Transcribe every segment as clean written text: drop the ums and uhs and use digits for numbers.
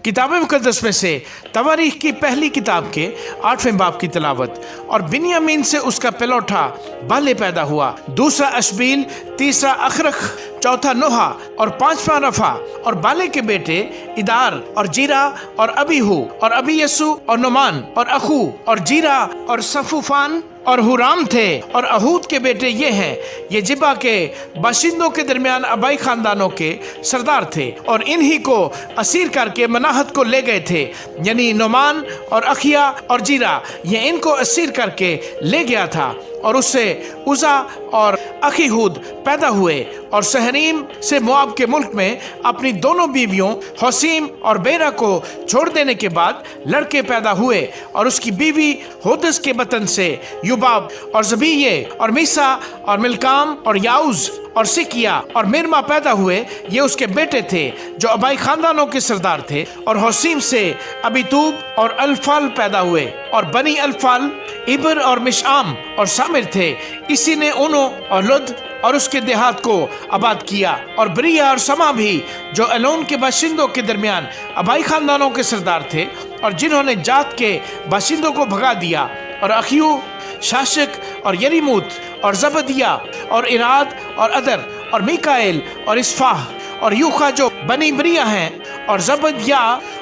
किताब मुकद्दस में से तवारीख की पहली किताब के 8वें बाब की तिलावत। और बिन्यामीन से उसका पहलौठा बाले पैदा हुआ, दूसरा अशबील, तीसरा अखरख, चौथा नोहा और पांचवा रफा। और बाले के बेटे इदार और जीरा और अबीहू और अबीयसु और नुमान और अखू और जीरा और सफूफान और हुराम थे। और अहूद के बेटे ये हैं, ये जिबा के बाशिंदों के दरमियान अबाई खानदानों के सरदार थे। और इन्हीं को असीर करके मनाहत को ले गए थे, यानी नुमान और अखिया और जीरा, ये इनको असीर करके ले गया था। और उससे उज़ा और अखीहूद पैदा हुए। और सहरीम से मोआब के मुल्क में अपनी दोनों बीवियों हसीम और बेरा को छोड़ देने के बाद लड़के पैदा हुए। और उसकी बीवी होदस के बतन से युबाब और ज़बीये और मीसा और मिल्काम और याउज और सिकिया और मिरमा पैदा हुए। ये उसके बेटे थे जो अबाई खानदानों के सरदार थे। और हसीम से अबीतूब और अल्फाल पैदा हुए। और बनी अल्फाल इबर और मिशाम और सामिर थे। इसी ने उनो और लुद और उसके देहात को आबाद किया। और बरिया और समा भी जो एलोन के बाशिंदों के दरमियान अबाई खानदानों के सरदार थे, और जिन्होंने जात के बाशिंदों को भगा दिया। और अखियू, शाशक और यरीमूत और जबदिया और इराद और अदर और मिकाएल और इसफाह और यूखा जो बनी बरिया हैं, और जबदिया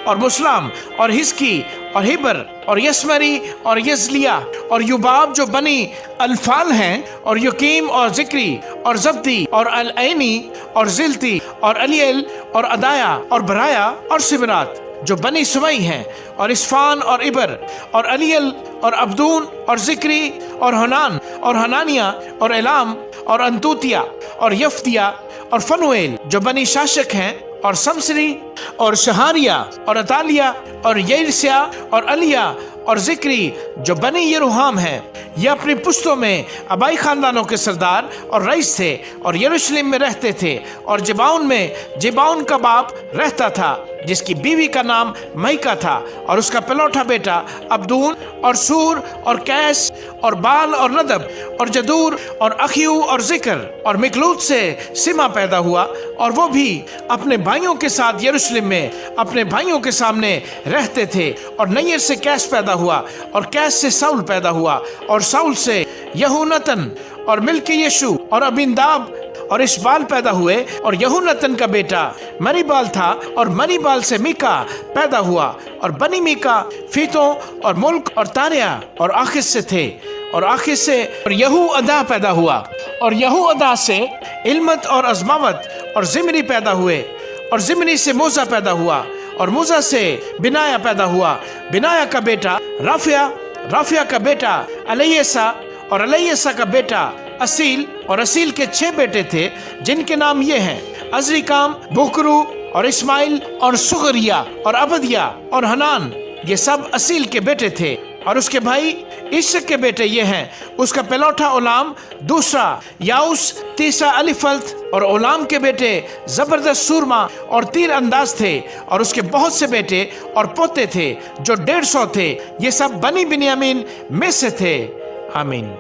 और मुसलाम और हिस्की और हिबर और यसमरी और यजलिया और युबाब जो बनी अल्फाल हैं, और यकीम और जिक्री और जब्दी और अलऐनी और जिल्ती और अलियल और अदाया और बराया और सिबरात जो बनी सुमई हैं, और इसफान और इबर और अलियल और अब्दून और जिक्री और हनान और हनानिया और एलाम और अंतूतिया और यफ्तिया और फनुएल जो बनी शाशक हैं, और समसरी और शहारिया और अतालिया और यर्सिया और अलिया और जिक्री जो बनी यरूहाम हैं। ये अपनी पुश्तों में अबाई खानदानों के सरदार और रईस थे, और यरूशलेम में रहते थे। और जिबाउन में जिबाउन का बाप रहता था, जिसकी बीवी का नाम मईका था। और उसका पहलौठा बेटा अब्दून और सूर और कैस और बाल और नदब और जदूर और अखियू और जिक्र और मिकलूत से सिमा पैदा हुआ। और वो भी अपने भाइयों के साथ यरूशलेम में अपने भाइयों के सामने रहते थे। और नैयर से कैस पैदा हुआ, और कैस से साउल पैदा हुआ, और साउल से यहूनतन और मिल्की यशु और अबिनदाब और इशबाल पैदा हुए। और यहूनतन का बेटा मरीबाल था, और मरीबाल से मीका पैदा हुआ। और बनी मीका फीतों और मुल्क और तारिया और आखिस से थे। और आखिस से और यहू अदा पैदा हुआ। और यहू अदा से इल्मत और अजमावत और जिमरी पैदा हुए। और जिमरी से मूसा पैदा हुआ। और मूसा से बिनाया पैदा हुआ। बिनाया का बेटा राफिया, राफिया का बेटा अलैसा, और अलैसा का बेटा असील। और असील के 6 बेटे थे, जिनके नाम ये हैं, अजरिकाम, बुकरू और इस्माइल और सुगरिया और अबदिया और हनान। ये सब असील के बेटे थे। और उसके भाई इशक के बेटे ये हैं, उसका पहलौठा ओलाम, दूसरा याउस, तीसरा अलीफल्त। और ओलाम के बेटे जबरदस्त सूरमा और तीर अंदाज थे। और उसके बहुत से बेटे और पोते थे जो 150 थे। ये सब बनी बिन्यामीन में से थे। आमीन।